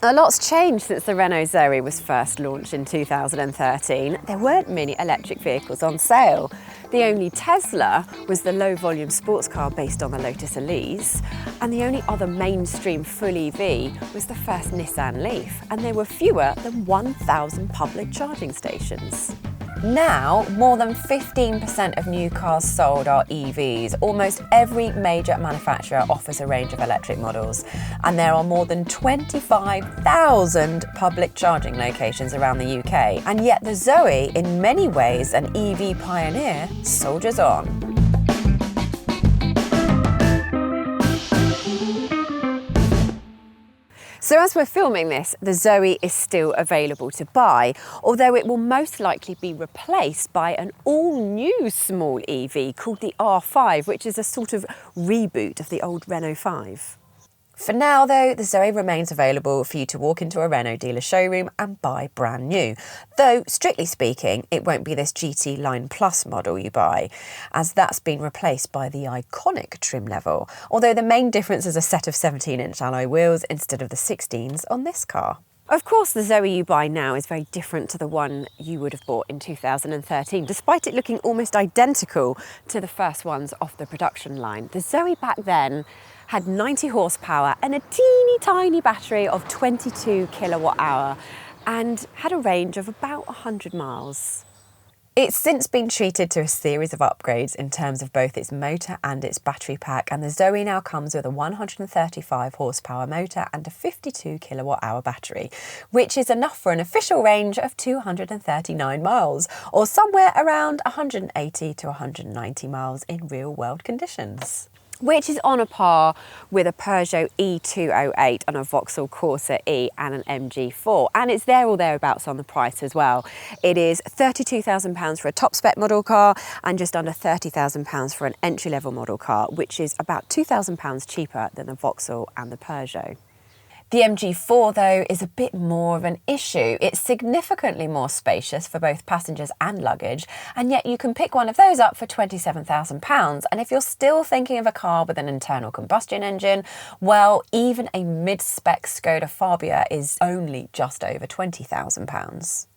A lot's changed since the Renault Zoe was first launched in 2013. There weren't many electric vehicles on sale. The only Tesla was the low-volume sports car based on the Lotus Elise, and the only other mainstream full EV was the first Nissan Leaf, and there were fewer than 1,000 public charging stations. Now, more than 15% of new cars sold are EVs. Almost every major manufacturer offers a range of electric models, and there are more than 25,000 public charging locations around the UK. And yet the Zoe, in many ways an EV pioneer, soldiers on. So as we're filming this, the Zoe is still available to buy, although it will most likely be replaced by an all-new small EV called the R5, which is a sort of reboot of the old Renault 5. For now, though, the Zoe remains available for you to walk into a Renault dealer showroom and buy brand new. Though, strictly speaking, it won't be this GT Line Plus model you buy, as that's been replaced by the iconic trim level, although the main difference is a set of 17-inch alloy wheels instead of the 16s on this car. Of course, the Zoe you buy now is very different to the one you would have bought in 2013, despite it looking almost identical to the first ones off the production line. The Zoe back then had 90 horsepower and a teeny tiny battery of 22 kilowatt hour and had a range of about 100 miles. It's since been treated to a series of upgrades in terms of both its motor and its battery pack, and the Zoe now comes with a 135 horsepower motor and a 52 kilowatt hour battery, which is enough for an official range of 239 miles, or somewhere around 180 to 190 miles in real world conditions, which is on a par with a Peugeot E208 and a Vauxhall Corsa E and an MG4. And it's there or thereabouts on the price as well. It is £32,000 for a top spec model car and just under £30,000 for an entry-level model car, which is about £2,000 cheaper than the Vauxhall and the Peugeot. The MG4, though, is a bit more of an issue. It's significantly more spacious for both passengers and luggage, and yet you can pick one of those up for £27,000. And if you're still thinking of a car with an internal combustion engine, well, even a mid-spec Skoda Fabia is only just over £20,000.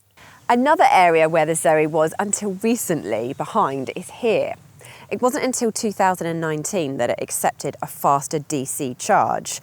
Another area where the Zoe was, until recently, behind is here. It wasn't until 2019 that it accepted a faster DC charge.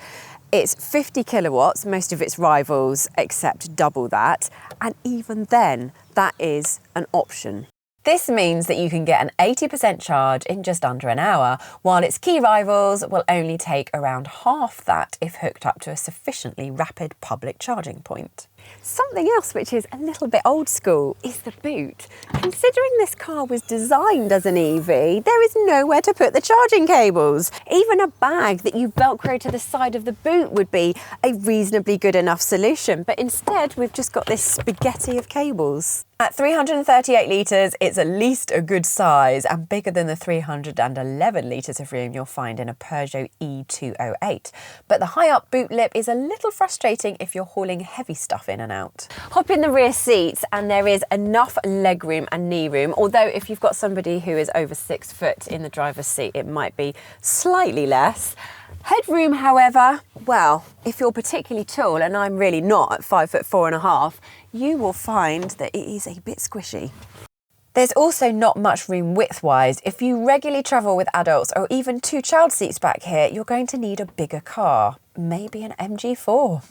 It's 50 kilowatts, most of its rivals accept double that, and even then, that is an option. This means that you can get an 80% charge in just under an hour, while its key rivals will only take around half that if hooked up to a sufficiently rapid public charging point. Something else which is a little bit old school is the boot. Considering this car was designed as an EV, there is nowhere to put the charging cables. Even a bag that you velcro to the side of the boot would be a reasonably good enough solution, but instead we've just got this spaghetti of cables. At 338 litres, it's at least a good size and bigger than the 311 litres of room you'll find in a Peugeot E208. But the high-up boot lip is a little frustrating if you're hauling heavy stuff in and out. Hop in the rear seats and there is enough legroom and knee room, although if you've got somebody who is over 6 foot in the driver's seat, it might be slightly less. Headroom, however, well, if you're particularly tall, and I'm really not at 5'4½", you will find that it is a bit squishy. There's also not much room width-wise. If you regularly travel with adults or even 2 child seats back here, you're going to need a bigger car, maybe an MG4.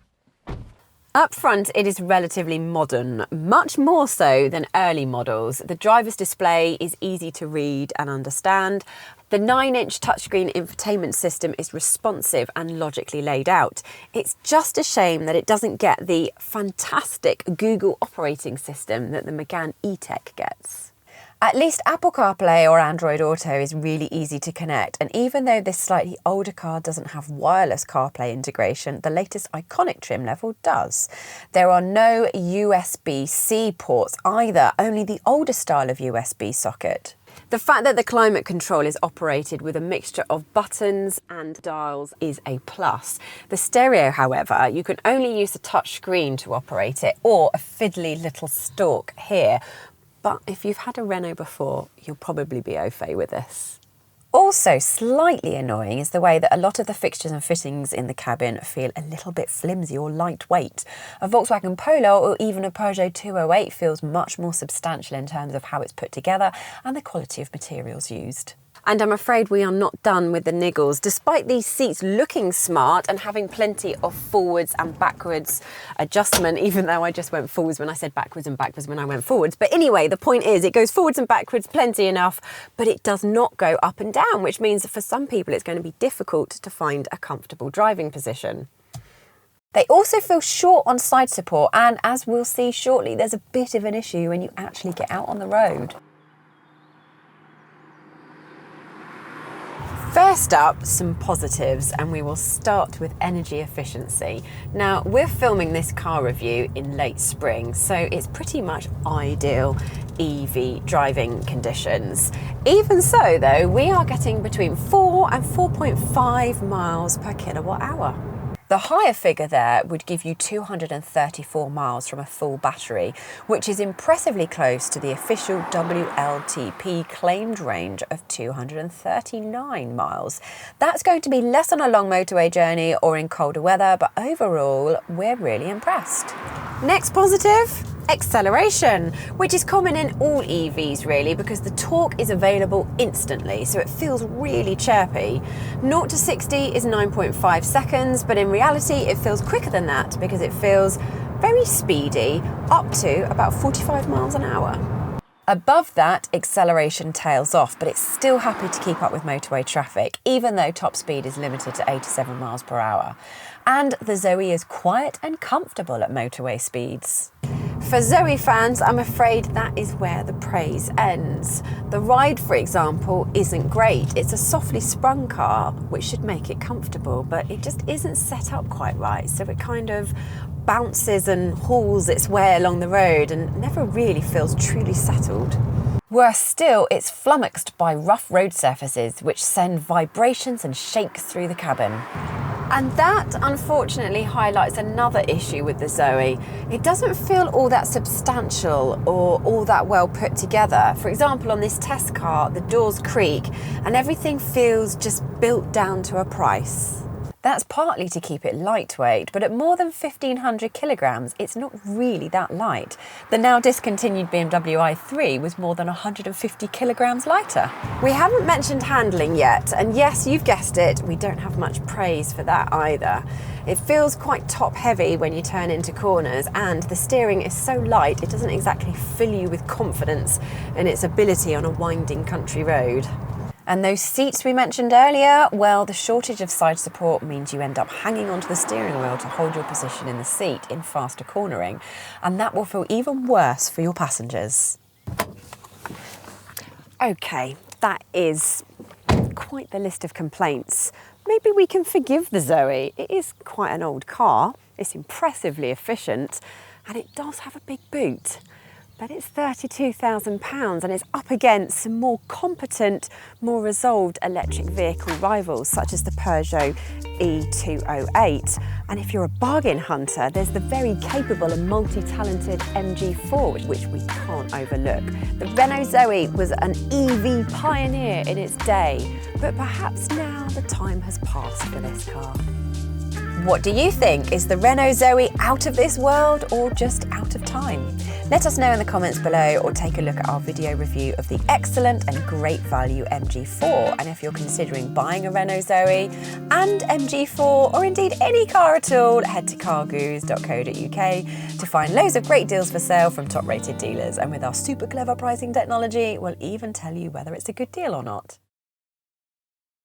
Up front, it is relatively modern, much more so than early models. The driver's display is easy to read and understand. The 9-inch touchscreen infotainment system is responsive and logically laid out. It's just a shame that it doesn't get the fantastic Google operating system that the Megane E-Tech gets. At least Apple CarPlay or Android Auto is really easy to connect, and even though this slightly older car doesn't have wireless CarPlay integration, the latest iconic trim level does. There are no USB-C ports either, only the older style of USB socket. The fact that the climate control is operated with a mixture of buttons and dials is a plus. The stereo, however, you can only use the touch screen to operate it, or a fiddly little stalk here. But if you've had a Renault before, you'll probably be au fait with this. Also slightly annoying is the way that a lot of the fixtures and fittings in the cabin feel a little bit flimsy or lightweight. A Volkswagen Polo or even a Peugeot 208 feels much more substantial in terms of how it's put together and the quality of materials used. And I'm afraid we are not done with the niggles. Despite these seats looking smart and having plenty of forwards and backwards adjustment, even though I just went forwards when I said backwards and backwards when I went forwards. But anyway, the point is it goes forwards and backwards plenty enough, but it does not go up and down, which means that for some people it's going to be difficult to find a comfortable driving position. They also feel short on side support, and as we'll see shortly, there's a bit of an issue when you actually get out on the road. First up, some positives, and we will start with energy efficiency. Now, we're filming this car review in late spring, so it's pretty much ideal EV driving conditions. Even so, though, we are getting between 4 and 4.5 miles per kilowatt hour. The higher figure there would give you 234 miles from a full battery, which is impressively close to the official WLTP claimed range of 239 miles. That's going to be less on a long motorway journey or in colder weather, but overall, we're really impressed. Next positive, acceleration, which is common in all EVs really because the torque is available instantly, so it feels really chirpy. 0 to 60 is 9.5 seconds, but in reality it feels quicker than that because it feels very speedy, up to about 45 miles an hour. Above that, acceleration tails off, but it's still happy to keep up with motorway traffic, even though top speed is limited to 87 miles per hour. And the Zoe is quiet and comfortable at motorway speeds. For Zoe fans, I'm afraid that is where the praise ends. The ride, for example, isn't great. It's a softly sprung car, which should make it comfortable, but it just isn't set up quite right, so it kind of bounces and hauls its way along the road and never really feels truly settled. Worse still, it's flummoxed by rough road surfaces, which send vibrations and shakes through the cabin. And that, unfortunately, highlights another issue with the Zoe. It doesn't feel all that substantial or all that well put together. For example, on this test car, the doors creak and everything feels just built down to a price. That's partly to keep it lightweight, but at more than 1,500 kilograms, it's not really that light. The now discontinued BMW i3 was more than 150 kilograms lighter. We haven't mentioned handling yet, and yes, you've guessed it, we don't have much praise for that either. It feels quite top heavy when you turn into corners, and the steering is so light it doesn't exactly fill you with confidence in its ability on a winding country road. And those seats we mentioned earlier, well, the shortage of side support means you end up hanging onto the steering wheel to hold your position in the seat in faster cornering, and that will feel even worse for your passengers. Okay, that is quite the list of complaints. Maybe we can forgive the Zoe. It is quite an old car, it's impressively efficient, and it does have a big boot. But it's £32,000 and it's up against some more competent, more resolved electric vehicle rivals such as the Peugeot E208. And if you're a bargain hunter, there's the very capable and multi-talented MG4, which we can't overlook. The Renault Zoe was an EV pioneer in its day, but perhaps now the time has passed for this car. What do you think? Is the Renault Zoe out of this world or just out of time? Let us know in the comments below or take a look at our video review of the excellent and great value MG4. And if you're considering buying a Renault Zoe and MG4 or indeed any car at all, head to cargurus.co.uk to find loads of great deals for sale from top rated dealers. And with our super clever pricing technology, we'll even tell you whether it's a good deal or not.